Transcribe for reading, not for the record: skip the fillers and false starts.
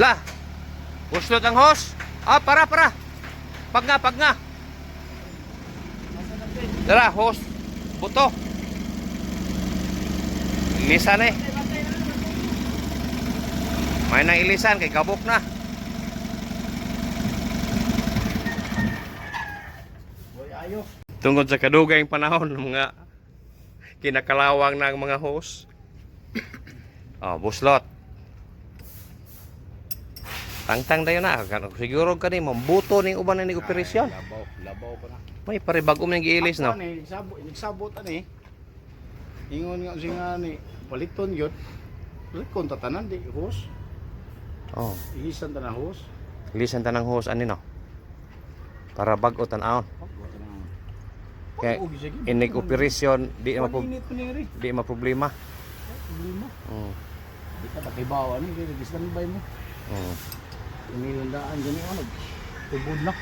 La. Buslot ang hose. Ah, para. Pag nga. Dara, hose. Buto. Ilisan eh. May nang ilisan kay kabok na. Ayo. Tungkol sa kadugayng panahon ng mga kinakalawang ng mga hose. Oh, buslot. Tangtang dayo na. Siguro ka ni mambuto ning uban na ni operasyon. Labaw pa na. May paribag ning giilis no. Nagsabot ani. Ingon nga singa ni paliton gyud. Paliton tatanan di hose. Oh, Ihisan ta na hose. ilisan tanang hose ani no. Para bag-o tan-aon. Kaya inig operasyon di ma problema. Problema. Oh. Di ka takibawa ni kay gistan bay mo. Oh. Inilundaan gani ano. Tubod na.